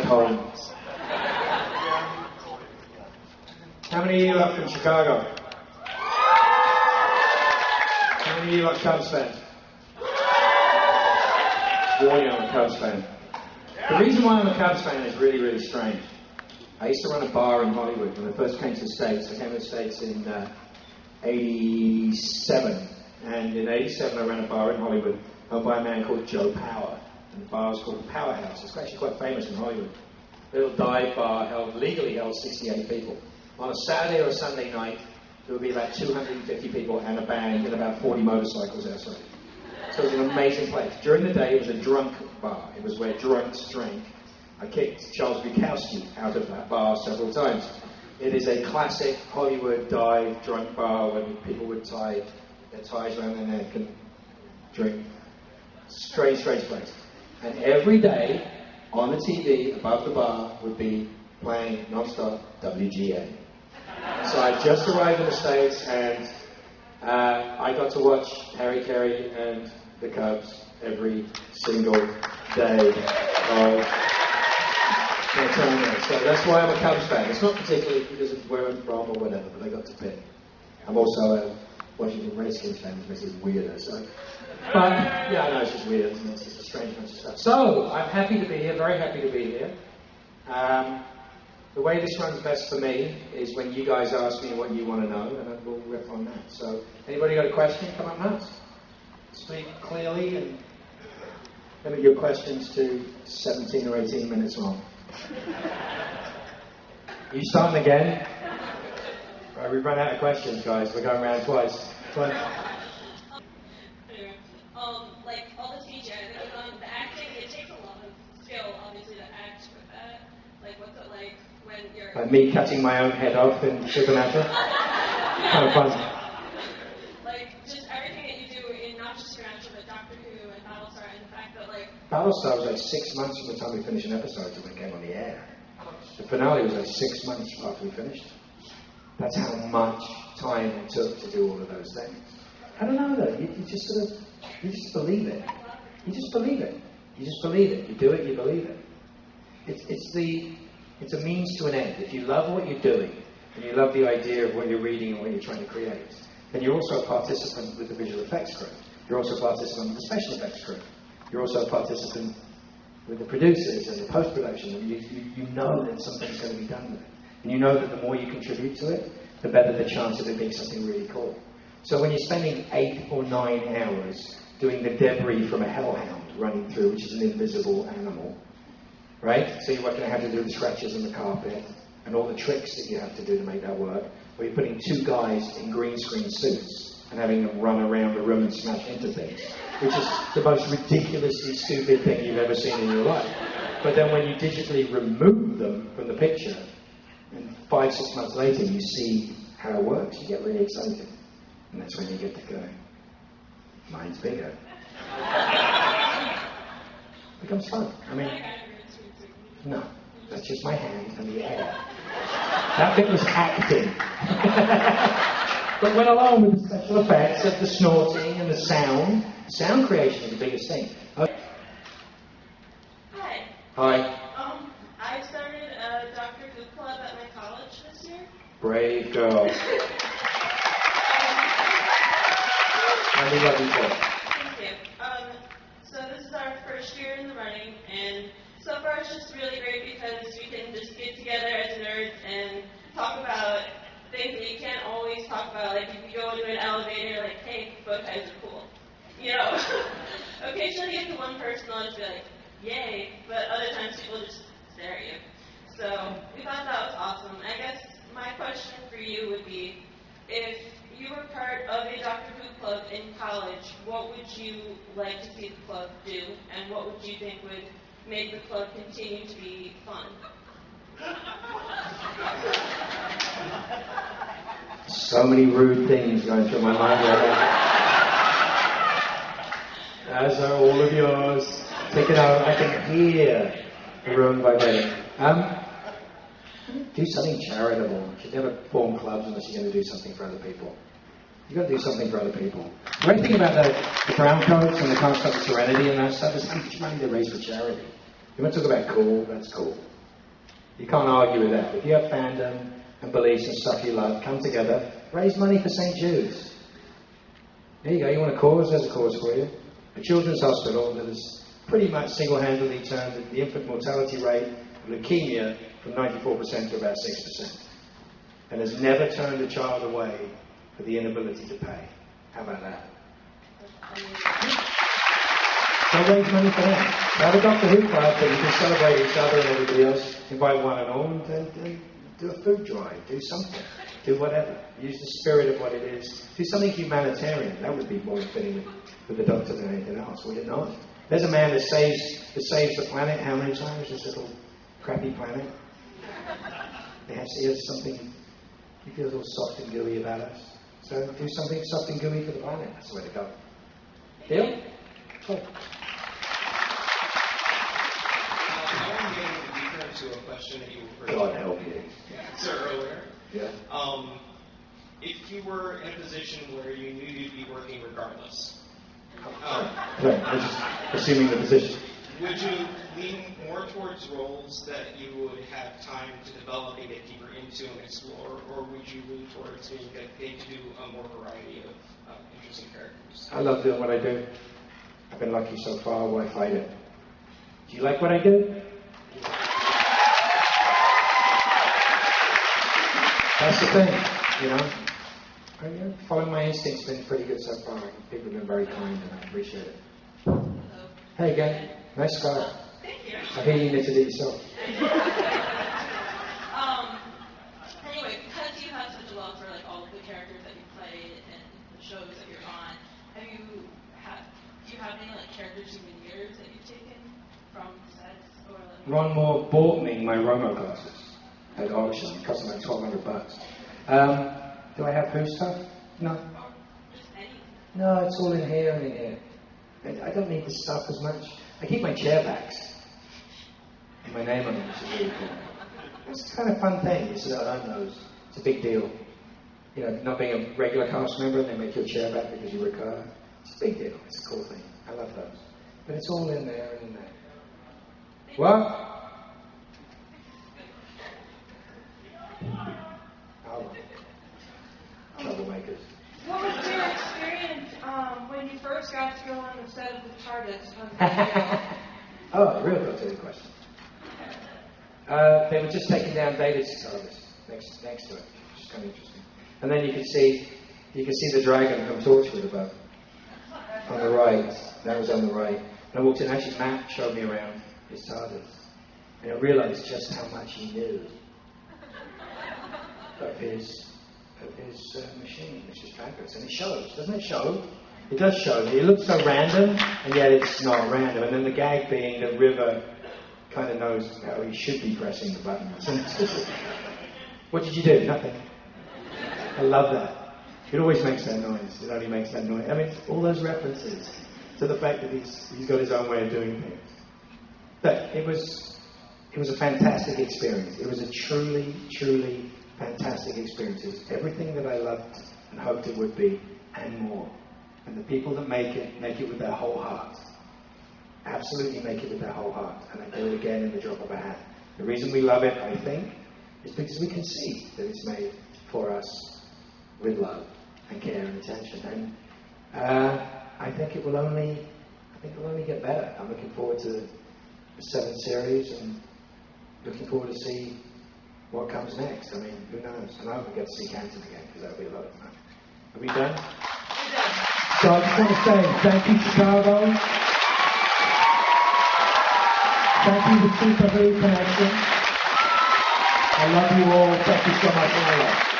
home. How many of you are from Chicago? How many of you are Cubs fans? Warning, I'm a Cubs fan. The reason why I'm a Cubs fan is really, really strange. I used to run a bar in Hollywood when I first came to the States. I came to the States in 87. And in 87 I ran a bar in Hollywood owned by a man called Joe Power. And the bar was called the Powerhouse. It's actually quite famous in Hollywood. Little dive bar legally held 68 people. On a Saturday or a Sunday night, there would be about 250 people and a band and about 40 motorcycles outside. So it was an amazing place. During the day, it was a drunk bar. It was where drunks drank. I kicked Charles Bukowski out of that bar several times. It is a classic Hollywood dive drunk bar where people would tie their ties around their neck and drink. Strange place. And every day, on the TV above the bar would be playing non-stop WGA. So I just arrived in the States and I got to watch Harry Carey and the Cubs every single day of their time there. So that's why I'm a Cubs fan. It's not particularly because of where I'm from or whatever, but I got to pick. I'm also a Washington Redskins fan, which makes it weirder. So. But, yeah, I know it's just weird, isn't it? It's just a strange bunch of stuff. So, I'm happy to be here, very happy to be here. The way this runs best for me is when you guys ask me what you want to know, and we'll riff on that. So, anybody got a question? Come up now. Speak clearly and limit your questions to 17 or 18 minutes long. You starting again? Right, we've run out of questions, guys. We're going around twice. Like all the TV shows, the acting, it takes a lot of skill, obviously, to act with that. Like, what's it like when you're... Like me cutting my own head off in Supernatural? Kind of fun. Like, just everything that you do in not just Supernatural, but Doctor Who and Battlestar, and the fact that, like... Battlestar was like 6 months from the time we finished an episode to when it came on the air. The finale was like 6 months after we finished. That's how much time it took to do all of those things. I don't know, though. You just sort of... You just believe it. You just believe it. You just believe it. You do it, you believe it. It's a means to an end. If you love what you're doing, and you love the idea of what you're reading and what you're trying to create, then you're also a participant with the visual effects crew. You're also a participant with the special effects crew. You're also a participant with the producers and the post-production. And you know that something's going to be done with it. And you know that the more you contribute to it, the better the chance of it being something really cool. So when you're spending 8 or 9 hours doing the debris from a hellhound running through, which is an invisible animal, right? So you're working out how to do the scratches on the carpet and all the tricks that you have to do to make that work. Or you're putting 2 guys in green screen suits and having them run around the room and smash into things, which is the most ridiculously stupid thing you've ever seen in your life. But then when you digitally remove them from the picture, and 5-6 months later you see how it works, you get really excited. And that's when you get to go, mine's bigger. It becomes fun. I mean, no, that's just my hand and the air. That bit was acting. But went along with the special effects of the snorting and the sound creation is the biggest thing. Hi. Hi. I started a Doctor Who club at my college this year. Brave girl. And we love you for it. Thank you. So this is our first year in the running, and so far it's just really great because we can just get together as nerds and talk about things that you can't always talk about. Like if you go into an elevator, like, hey, bow ties are cool. You know, occasionally you get to one person and just be like, yay, but other times people just stare at you. So we thought that was awesome. I guess my question for you would be, if you were part of a Doctor Who club in college, what would you like to see the club do, and what would you think would make the club continue to be fun? So many rude things going through my mind right now. As are all of yours. Take it out. I can hear the room vibrating. Do something charitable. You should never form clubs unless you're going to do something for other people. You've got to do something for other people. The great thing about the brown coats and the Concept of Serenity and that stuff is how much money they raise for charity. You want to talk about cool? That's cool. You can't argue with that. If you have fandom and beliefs and stuff you love, come together, raise money for St. Jude's. There you go. You want a cause? There's a cause for you. A children's hospital that has pretty much single-handedly turned the infant mortality rate of leukemia from 94% to about 6%. And has never turned a child away for the inability to pay. How about that? So raise money for them. Have a Doctor Who club that you can celebrate each other and everybody else. Invite one and all and do a food drive. Do something. Do whatever. Use the spirit of what it is. Do something humanitarian. That would be more fitting with the Doctor than anything else, would it not? There's a man that saves the planet how many times? This little crappy planet. He has something. He feels all soft and gooey about us. So do something soft and gooey for the planet. That's the way to go. Deal? Cool. I want to get deeper into a question that you were God help you. answered earlier. Yeah. If you were in a position where you knew you'd be working regardless, Right, I'm just assuming the position. would you lean more towards roles that you would have time to develop and get deeper into and explore, or would you lean towards being paid to do a more variety of interesting characters? I love doing what I do. I've been lucky so far. Why fight it? Do you like what I do? That's the thing, you know. Following my instincts has been pretty good so far. People have been very kind and I appreciate it. Hello. Hey again, nice scarf. Thank you. I hear you knitted it yourself. Anyway, because you have such a love for like all of the characters that you played and the shows that you're on, do you have any like character souvenirs that you've taken from sets or like? Ron Moore bought me my Romo glasses at auction. It cost me like $1,200. Do I have Who stuff? No. Just anything. No, it's all in here and in here. I don't need the stuff as much. I keep my chair backs. And my name on them, which is really cool. It's kind of fun thing. You sit out on those. It's a big deal. You know, not being a regular cast member and they make your chair back because you recur. It's a big deal. It's a cool thing. I love those. But it's all in there and in there. What? Oh. Troublemakers. What was your experience when you first got to go on the set of the TARDIS? Oh, real got to the question. They were just taking down David's TARDIS next to it, which is kind of interesting. And then you can see the dragon from Torchwood above on the right. That was on the right. And I walked in. Actually, Matt showed me around his TARDIS, and I realised just how much he knew of his machine, which is fabulous. And it shows, doesn't it show? It does show. It looks so random, and yet it's not random. And then the gag being that River kind of knows how he should be pressing the buttons. And it's just, what did you do? Nothing. I love that. It always makes that noise. It only makes that noise. I mean, all those references to the fact that he's got his own way of doing things. But it was a fantastic experience. It was a truly, truly fantastic experience. It was everything that I loved and hoped it would be, and more. And the people that make it with their whole heart. Absolutely make it with their whole heart. And I do it again in the drop of a hat. The reason we love it, I think, is because we can see that it's made for us with love and care and attention. And I think it will only get better. I'm looking forward to the 7th series and looking forward to see what comes next. I mean, who knows? And I hope we get to see Canton again, because that would be a lot of fun. Are we done? We're done. So I just want to say thank you, Chicago. Thank you, the Super Who Connection. I love you all. Thank you so much for my life.